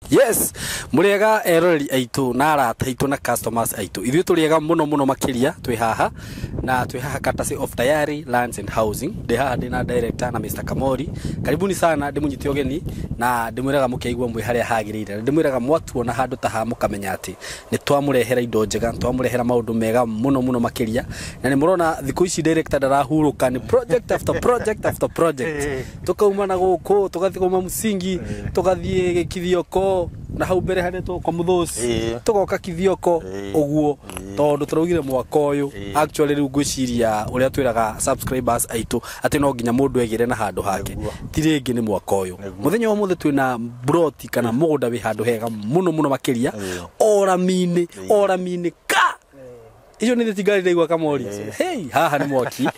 Yes, muriega erori aitu na arata aitu na customers aitu. Ithuĩ tũriega muno makiria twi haha na twi haha Katasi of Tayari Lands and Housing. Ndi haha ndina director na Mr. Kamori. Karibuni sana ndimunyite ogeni na ndimwiraga mukiigua mwi haria hagirire. Ndimwiraga mwatuona handu ta ha mukamenya ati ni twamurehera indo njega, twamurehera maundu mega muno makiria. Na ni murona thikũ ici director ndarahuruka ni project after project after project. Tukauma na guku, tugathie kuma Musingi, tugathie Kithioko na hau mbere haretwo kwa Muthusi tugoka Kithioko uguo tondu turaugire mwaka uyu actually riu ngwiciria uria twiraga subscribers aitu ati no nginya mundu egire na handu hake ti ringi ni mwaka uyu muthenya wa muthe twina broti kana mugunda wi handu hega muno makiria oramini ka icio nĩ thigari ndaigua Kamori hey haha nĩ mwaki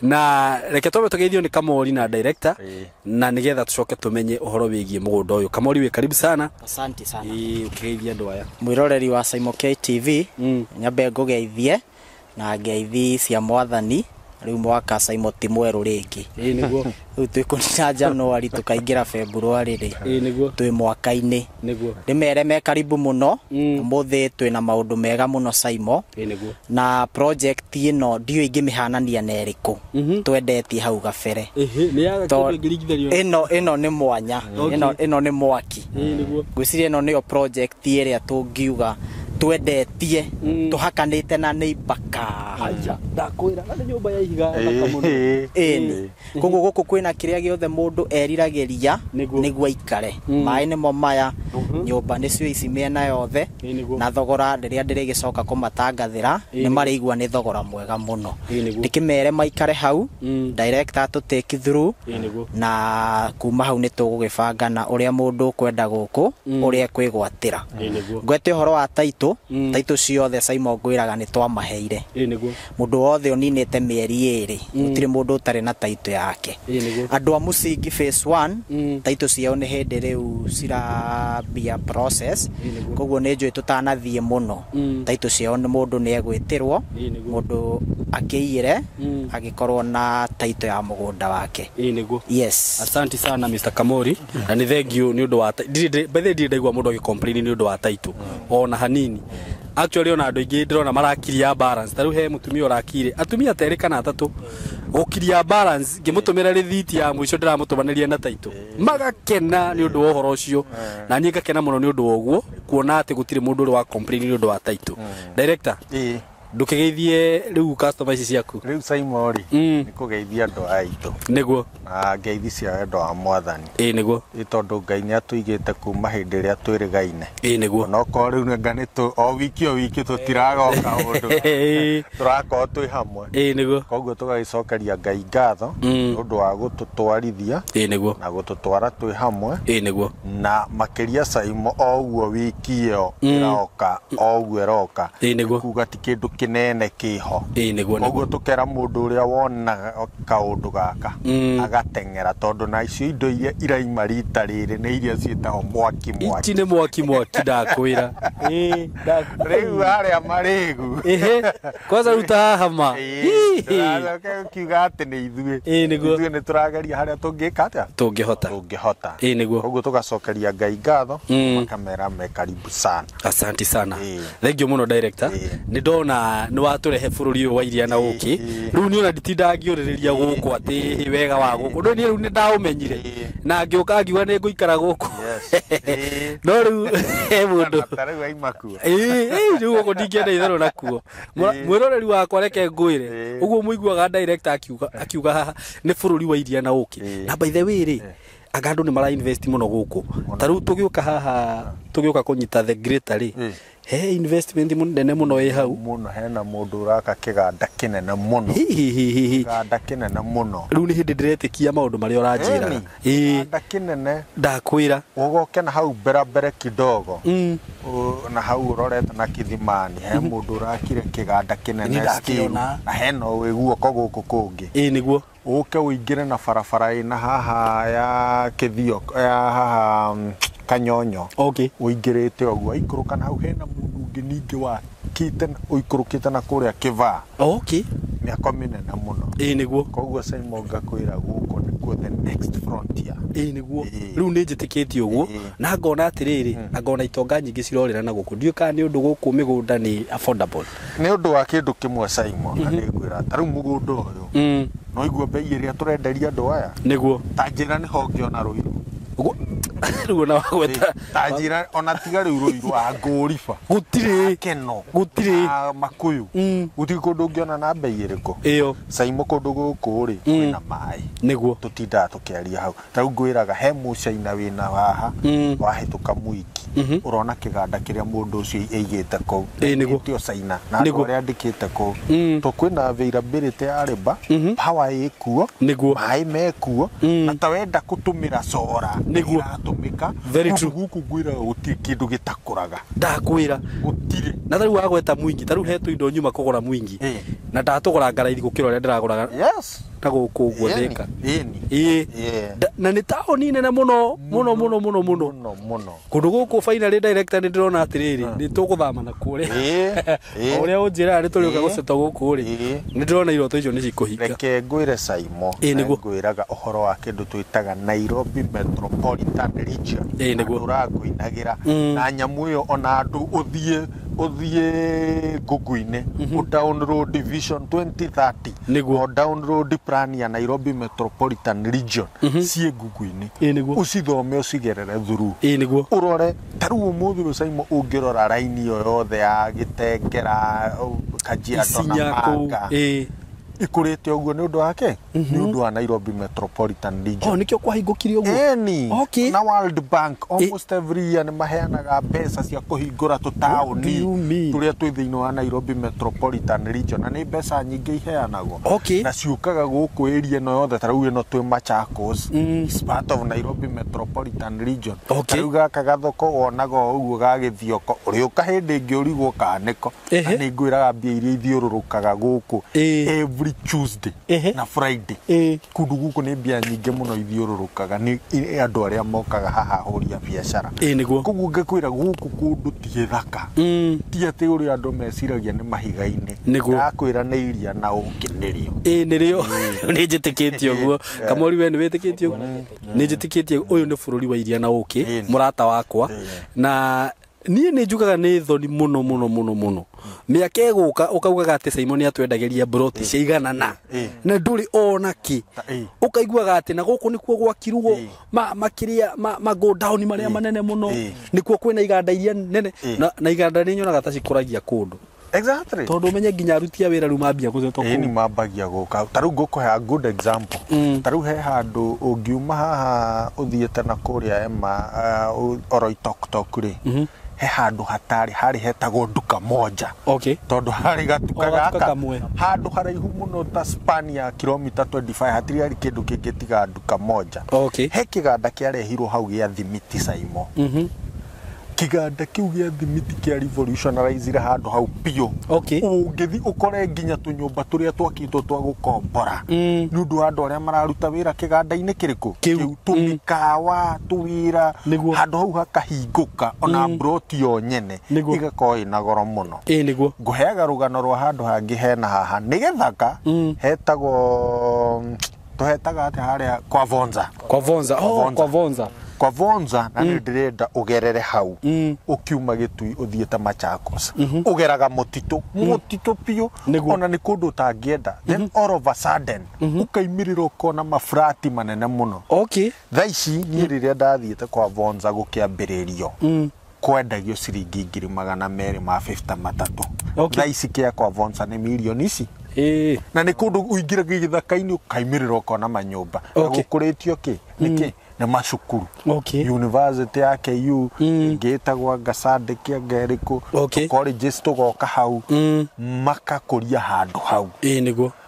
na reke twambe tugeithio ni Kamori na director na nigetha tucoke tumenye uhoro wigie mugunda uyu. Kamori we karibu sana. Asante sana. Ukigeithia andu aya mwiroreri wa Simon K TV nyambe ngugeithie na ngeithi cia mwathani riu mwaka Simon ti mweru ringi niguo riu twikũnina Januari tukaingira February ri niguo twi mwaka-ini niguo ndimere me karibu muno muthi twina maundu mega muno Simon niguo na project ino ndio ingimihanania na eriku twendetie hau gabere ni yaga kĩngĩringithanio ino ni mwanya ino ni mwaki niguo gwiciria ino niyo project iria tungiuga twendetie tuhakanite na neighbaka haja ndakwira na nyumba ya ihiga thaka eni koguo guku kwina kiria giothe mundu erirageria niguo ikare mai nimo maya nyumba nicio ici miena yothe na thogora riria ndirigicoka kumatangathira ni marigua ni thogora mwega muno ndikimere maikare hau director to take through na kuma hau ni tugugibanga na uria mundu kwenda guku uria kwigwatira ngwete horo wa taito ciothe Simon ngwiraga ni twamaheire mundu wothe oninite mieri 2 gutire mundu utari na taito yake andu a Musingi phase 1 taito ciao ni hindi riu cirambia process koguo ni njui tutanathie muno taito ciao ni mundu ni egwitirwo mundu akiire agikorwo na taito ya mugunda wake yes. Asante sana Mr. Kamori na ni thank you ni undu wa by the way ndaigua mundu agicomplain ni undu wa taito ona hanini actually ona andu ingi ndirona marakiria balance taru he mutumia urakire atumia teri kana atatu gukiria balance ngimutumira rithiti ya mwisho ndiramutubaniria na taito magakena ni undu wa uhoro ucio na nie ngakena muno ni undu wa uguo kuona ati gutire mundu uri wa complain ni undu wa taito director ndukigeithie riu customers ciaku riu Simon ni kugeithia andu aitu niguo na ngeithi cia andu a mwathani niguo itondu Ngai ni atuigite kuma hindi ria twirigaine niguo no ko riu ngani tu o wiki tutiragoka undu turako twi hamwe niguo koguo tugagicokeria Ngai ngatho undu wa gututwarithia niguo na gututwara twi hamwe niguo na makiria Simon o uguo wiki iyo iroka o uguo iroka niguo kuga ti kindu kinene kiho niguo koguo tukera mundu uria wona kaundu gaka agatengera tondu na icio indo iria iraima rita riri ni iria cietagwo mwaki ici ni mwaki ndakwira riu aria marigu kwanza ruta haha ma kiuga ati ni ithuĩ ni turageria haria tungika atia tungihota niguo koguo tugacokeria Ngai ngatho makamera me karibu sana. Asante sana thank you muno director ni ndona ni waturehe bururi wa iria na uki riu ni ona nditinda ngiuririria guku ati wega wa guku ndo ni riu ni ndaumenyire na ngiuka ngiuga ni nguikara guku no riu mundu tarau aimakua riu guku ndingienda itharu nakuo mwiroreri wakwa reke ngwire uguo muiguaga director akiuga haha ni bururi wa iria na uki na by the way ri agandu ni mara invest muno guku taru tugiuka haha tugiuka kunyita the greater ri he investment munene muno e hau muno hena mundu uraka kiganda kinene muno kiganda kinene muno riu ni hindi ndiretikia maundu maria uranjira kiganda kinene ndakwira ugoke na hau mbere kidogo na hau urorete na Kithimani he mundu urakire kiganda kinene skill na hena wiguoko guku kungi niguo uke uingire na barabara ina haha ya Kithioko ya haha Kanyonyo uingirite oguo ikuruka na hau hena mundu ungi ningi wa kite uikurukite na kuria Kivaa mĩako mĩnene mũno nĩguo koguo Simon ngakwĩra gũkũ nĩkuo the next frontier nĩguo rĩu nĩ njĩtĩkĩtie ũguo na ngona atĩrĩrĩ na ngona itonga nyingĩ cirorĩra na gũkũ ndiũĩ kana nĩ ũndũ gũkũ mĩgũnda nĩ affordable nĩ ũndũ wa kĩndũ kĩmwe Simon na nĩngwĩra ta rĩu mũgũnda ũyũ no igua mbei ĩrĩa tũrenderia andũ aya nĩguo ta njĩra nĩ hongĩona rũiru rĩu na wagweta ta njĩra ona tiga rĩu rũiru a ngũriba gũtirĩ keno gũtirĩ makũyũ gũtirĩ kũndũ ũngĩona na mbei ĩrĩkũ ĩyo Simon kũndũ gũkũ rĩ kwĩna maĩ nĩguo tũtindaga tũkĩaria hau ta rĩu ngwĩraga he mũcaina wĩna haha wahĩtũka Mwiki ũrona kĩganda kĩrĩa mũndũ ũcio aigĩte kũu nĩguo Caina na andũ arĩa andĩkĩte kũu to kwĩna availability ya riba power ĩkuo maĩ mekuo na ta wenda gũtũmĩra sora nĩguo atũmĩka gũkũ ngwĩraga gũtirĩ kĩndũ gĩtakũraga ndakwĩra gũtirĩ na rĩu wagweta Mwingi ta rĩu hetũ indo nyuma kũgũra Mwingi na ndatũgũra ngaraithi gũkĩra ũrĩa ndĩragũraga na gũkũ ũguo Thika na nĩ taũni nene mũno mũno mũno mũno mũno kũndũ gũkũ finally director nĩ ndĩrona atĩrĩrĩ nĩ tũgũthama na kũrĩa ũrĩa ũnjĩraga nĩ tũrĩũka gũceta gũkũ rĩ nĩ ndĩrona iroto icio nĩ cikũhinga reke ngwĩre Simon ngwĩraga ũhoro wa kĩndũ twĩtaga Nairobi Metropolitan Region tũrangũinagĩra na nyamũ ĩyo ona andũ ũthiĩ Google-inĩ download Vision 2030 o download plan ya Nairobi Metropolitan Region ciĩ Google-inĩ ũcithome ũcigerere through ũrore ta rĩu ũmũthĩ Simon ũngĩrora raini ĩyo yothe ya Gĩtengera Kajiado na Manga ikũrĩte ũguo nĩ ũndũ wake nĩ ũndũ wa Nairobi Metropolitan Region nĩkĩo kwahingũkirio ũguo na World Bank almost every year nĩ maheanaga mbeca cia kũhingũra tũtaũni tũrĩa twĩ thĩinĩ wa Nairobi Metropolitan Region na nĩ mbeca nyingĩ iheanagwo na ciũkaga gũkũ area ĩno yothe ta rĩu ĩno twĩ Machakos is part of Nairobi Metropolitan Region ta rĩu gaka gathoko wonaga ũguo gagĩthioko ũrĩũka hĩndĩ ĩngĩ ũrigwo kanĩko na nĩ ngwĩraga mbia iria ithiũrũrũkaga gũkũ every Tuesday na Friday kũndũ gũkũ nĩ mbia nyingĩ mũno ithiũrũrũkaga nĩ andũ arĩa mokaga haha hũria biacara koguo ngakwĩra gũkũ kũndũ ti gĩthaka ti atĩ ũrĩa andũ meciragia nĩ mahiga-inĩ ndakwĩra nĩ iria na ũkĩnĩrio nĩrĩo nĩ njĩtĩkĩtie ũguo Kamori we nĩ wĩtĩkĩtie ũguo nĩ njĩtĩkĩtie ũyũ nĩ bũrũri wa iria na ũkĩ mũrata wakwa na niĩ nĩ njugaga nĩ thoni mũno mũno mũno mũno mĩaka ĩgũka ũkaugaga atĩ Simon atwendagĩria broti ciaiganana na ndũrĩ ona kĩ ũkaiguaga atĩ na gũkũ nĩkuo gwakirwo makĩria go down marĩa manene mũno nĩkuo kwĩna iganda iria nene na iganda nĩ nyonaga ta cikũragia kũndũ tondũ ũmenye nginya aruti a wĩra rĩu mambia gũzetwo kũu nĩ mambagia gũka ta rĩu ngũkũhe good example ta rĩu he handũ ũngiuma haha ũthiĩte na kũrĩa Oloitoktok rĩ he handũ hatarĩ harĩ hetagwo nduka moja tondũ harĩ gatuka gaka handũ haraihu mũno ta span ya kilomita 25 hatirĩ kĩndũ kĩngĩ tiga nduka moja he kĩganda kĩarehirwo hau gĩa thimiti Simon kĩganda kĩu gĩa thimiti kĩa revolutionizire handũ hau piũ ũngĩthi ũkore nginya tũnyũmba tũrĩa twakĩtwo twa gũkombora nĩ ũndũ wa andũ arĩa mararuta wĩra kĩganda-inĩ kĩrĩkũ kĩu tũmĩkawa tũwĩra handũ hau hakahingũka ona broti yo nyene igakorwo ĩna goro mũno ngũheaga rũgano rwa handũ hangĩ hena haha nĩ gĩthaka hetagwo tũhetaga atĩ harĩa kwa Vonza na nĩ ndĩrenda ũgerere hau ũkiuma Gĩtui ũthiĩte Machakos ũgeraga mũtitũ piũ ona nĩ kũndũ ũtangĩenda then all of a sudden ũkaimĩrĩra ũkona mafurati manene mũno thaa ici niĩ rĩrĩa ndathiĩte kwa Vonza gũkĩambĩrĩrio kwendagio ciringi 250 thaa ici kĩa kwa Vonza nĩ milioni ici na nĩ kũndũ ũingĩraga gĩthaka-inĩ ũkaimĩrĩra ũkona manyũmba na gũkũrĩtio kĩ nĩkĩ nĩ macukuru university ya KU ngĩtagwa Gasade kĩa Ngerĩkũ colleges tũgoka hau makakũria handũ hau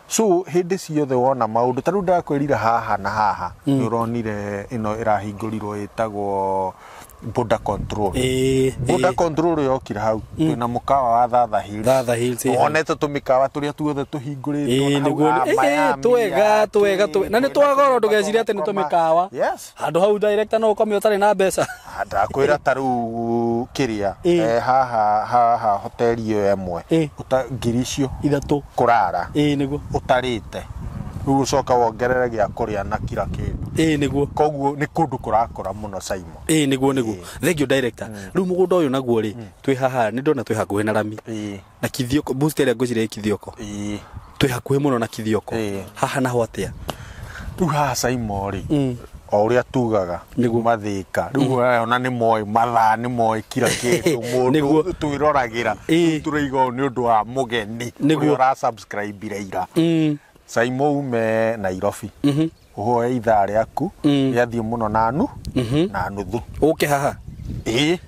so hĩndĩ ciothe wona maũndũ ta rĩu ndakwĩrire haha na haha nĩ ũronire ĩno ĩrahingũrirwo ĩtagwo border control border control yokira hau twina mukawa wa Thatha Hills onete tumikawa turia tuothe tuhinguritwo twega na ni twagoro ndugecire ati ni tumikawa handu hau director no ukomio tari na mbeca ndakwira taru kiria haha hoteli iyo emwe ngiricio ithatu kurara niguo utarite ucoka wongerere gia kuria na kila kindu niguo koguo ni kundu kurakora muno Simon niguo thank you director riu mugunda uyu naguo ri twi haha ni ndona twi hakuhe na rami na Kithioko booster ngocire Kithioko twi hakuhe muno na Kithioko haha naho atia riu haha Simon ri o uria tugaga mathika riu ona ni moy mathaa ni moy kila kindu mundu twiragira turaigo ni undu wa mugeni niguo ra subscribe ira Simon ume Nairobi uhoe ithaa riaku riathie muno na nuthu uke haha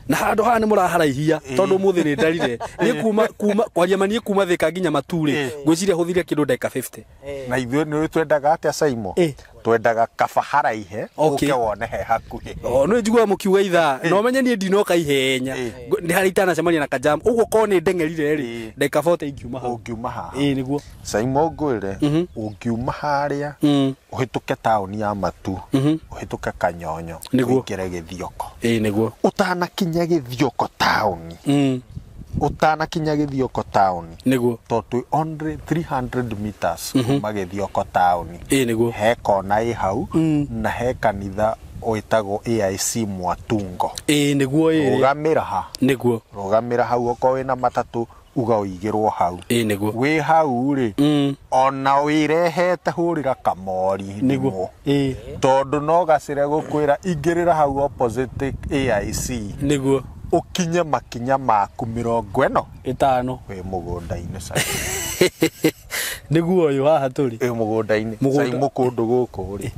na handu haha ni muraharaihia tondu muthi ni ndarire ni kuma kwaria manie kuma thika nginya Mature ngwiciria huthire kindu ndeka 50 na ithuĩ nĩ twendaga atia Simon twendaga kaba haraihe uke wone he hakuhi no njigua mukiuga ithaa no menye ni ndinoka ihenya ndi hari tana cemania na kajam uguo ko ni ndengerire ri ndeka 40 ingiuma haha niguo Simon ngwire ungiuma haria uhituke tauni ya Matu uhituke Kanyonyo uingire Githioko niguo utanakinya Githioko tauni utanakinya Githioko town niguo to only 300 meters kuma Githioko town niguo he kona i hau na he kanitha oitago AIC Mwatungo niguo rugamira hau oko wina matatu uga uigirwo hau niguo wi hau ri ona wirehete hurira Kamori niguo tondu no gacire gukwira ingirira hau opposite AIC niguo ukinye makinya maku 50 we mugunda-ini niguo uyu haha turi mugunda-ini Simon kundu guku ri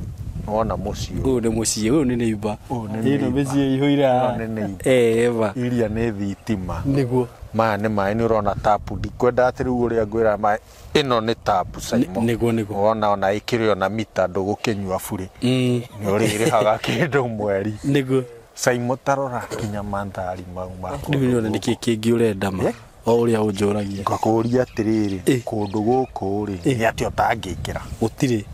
wona muciĩ uyu ni muciĩ uyu ni neighbor ino miciĩ ihuira eva iria ni thitima niguo maya ni maĩ ni urona tapu ndikwenda ati riu uria ngwira maĩ ino ni tapu Simon niguo ona ikirio na mita ndugukinyua buri ni uririhaga kindu mweri niguo Simon tarora kinya mandhari mau mako niyo ni kingi urenda ma o uria unjuragia ngakuria atiriri kundu guku ri ni ati utangikira gutire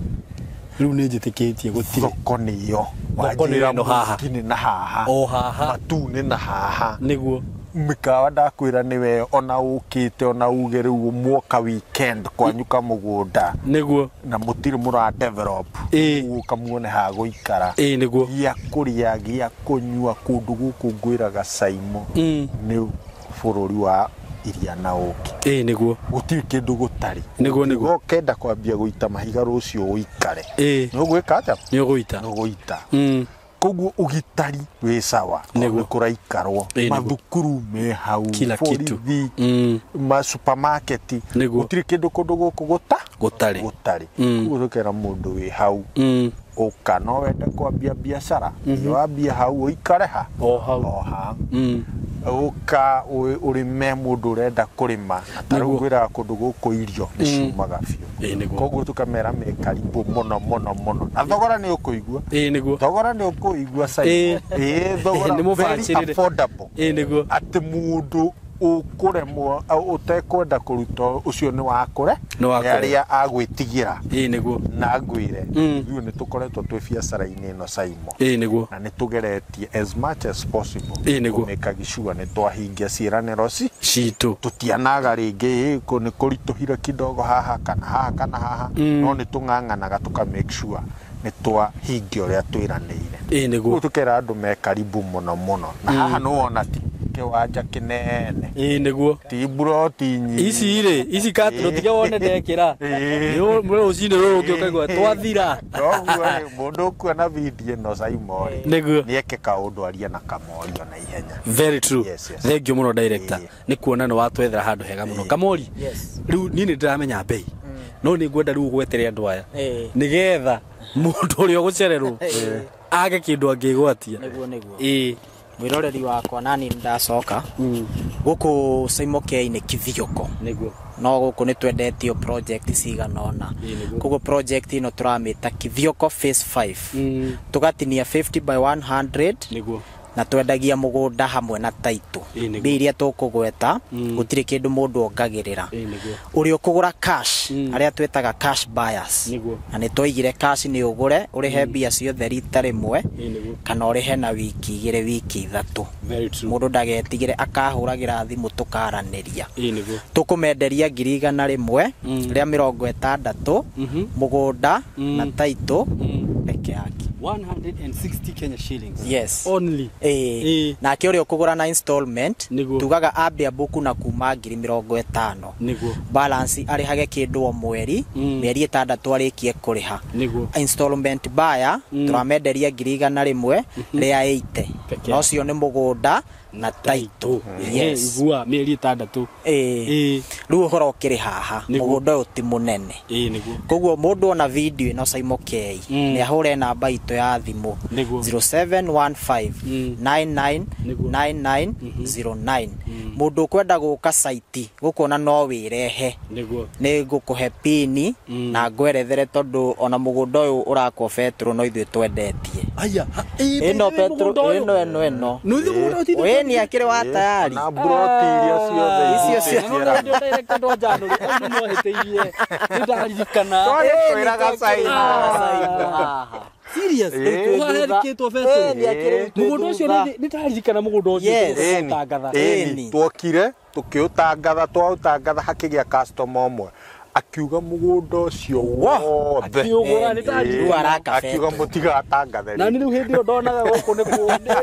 riu ni njitikitie gutire thoko niyo wajira no haha kini na haha o haha Matu ni na haha niguo mikawa ndakwira niwe ona ukite ona uge riu mwoka weekend kwanyuka mugunda niguo na mutiri mura develop ukamuone ha guikara niguo gia kuria gia kunyua kundu guku ngwiraga Simon ni bururi wa iria na uki niguo gutiri kindu gutari niguo kenda kwambia guita mahiga rucio uikare no gwika ata ni guita koguo ugitari wi sawa ni kuraikarwo mathukuru me hau kila kitu ma supermarket gutiri kindu kundu guku gutari gukera mundu wi hau uka no wende kwambia biashara wambia hau uikare ha ha uka urime mundu urenda kurima tarugwira kundu guku irio niciumaga biu koguo tukamera me karibu muno na thogora ni ukuigua thogora ni ukuigua Simon thogora ni very affordable niguo ati mundu ukuremwo utekwenda kuruta ucio ni wakure aria agwitigira niguo na ngwire riu ni tukoretwo twi biacara-ini ino Simon niguo na ni tugeretie as much as possible kumeka gicua ni twahingia ciiraniro citu tutianaga ringi ni kurituhira kidogo haha kana haha no ni tung'ang'anaga tuka make sure ni twahingia uria twiraniire niguo tukera andu me karibu muno na haha no wona kiwanja kinene niguo ti broti nyi ici katro tiga wone ndekira yo mwe ucinde ruke ukagwa twathira mundu kuona video no Simon niguo ni eke kaundu aria na Kamori na ihenya very true thank you muno director ni kuona no watwethera handu hega muno Kamori riu ni ndiramenya bei no ni ngwenda riu gwetere andu aya nigetha mundu uria gucererwo age kindu angigwatia niguo mwiroreri wakwa nani ndacoka guku Simon K-ini Kithioko niguo no guku ni twendetio project ciganona guku project ino turamita Kithioko phase 5 tugatinia 50 by 100 niguo na twendagia mugunda hamwe na taito biria tukugweta gutire kindu mundu ongagirira uri ukugura cash aria twetaga cash buyers na ni toigire cash ni ugure urihe bia ciothe rita rimwe kana urihe na wiki igire wiki ithatu mundu ndagetigire akahuragira thimu tukaraniria tukumenderia 100,000 ria 60 mugunda na taito peke yake 160 Kenya shillings. Yes. Only. Na kio kugura na installment tugaga abia buku na kuma 50,000 balance ari hage kindu o mweri meri 6 arikie kuriha installment buyer turamenderia 100,000 ria 80 no cio ni mugunda na taito. Yes. Igua meri 6. Riu horo kiri haha mugunda uti munene koguo mundu ona video ino Saimokei ni ahure namba ito ya thimu 0715999909 mundu kwenda guka site gukona no wirehe ni gukuhe pini na ngwerethere tondu ona mugunda uyu urakwo petro no ithu twendetie aya ino petro ino ni akire wa tayari na broti iria ciothe icio ndio direct ndo January no heteirie ndaririkana twiraga Saina serious uharikitwo petro mugunda ucio nitaririkana mugunda ucio utangatha twokire tukiutangatha twautangatha hakigia customer omwe akiuga mugunda ucio wothe akiuga nitaririkana akiuga mutigatangathe na ni riu hindi yo ndonaga guku ni gwande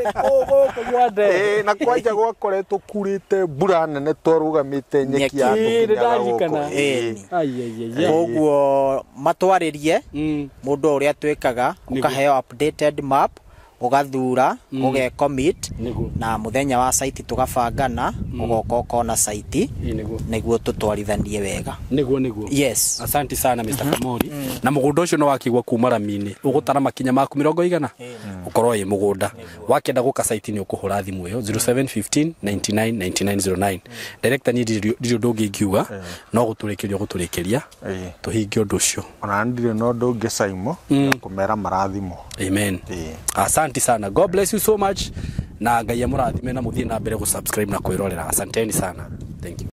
na kwanja gwakoretwo kurite mbura nene twarugamite nyeki ya nitaririkana koguo matwaririe mundu uria twikaga ukaheo updated map ugathura uge commit na muthenya wa site tugabangana ugoka na site niguo tutwarithanie wega niguo yes. Asante sana Mr. Kamori na mugunda ucio no wakigwa kuma ramini ugutara makinya maku 100 ukorwo yi mugunda wakenda guka site ni ukuhura thimu iyo 0715999909 director ni ndio ndungi ngiuga no guturikiria tuhinge undu ucio ona ndire no ndungi Saimo kumera marathimo. Amen. Asante sana. God bless you so much na Ngai amurathime na muthie na mbere gu subscribe na kwirorera. Asanteni sana. Thank you.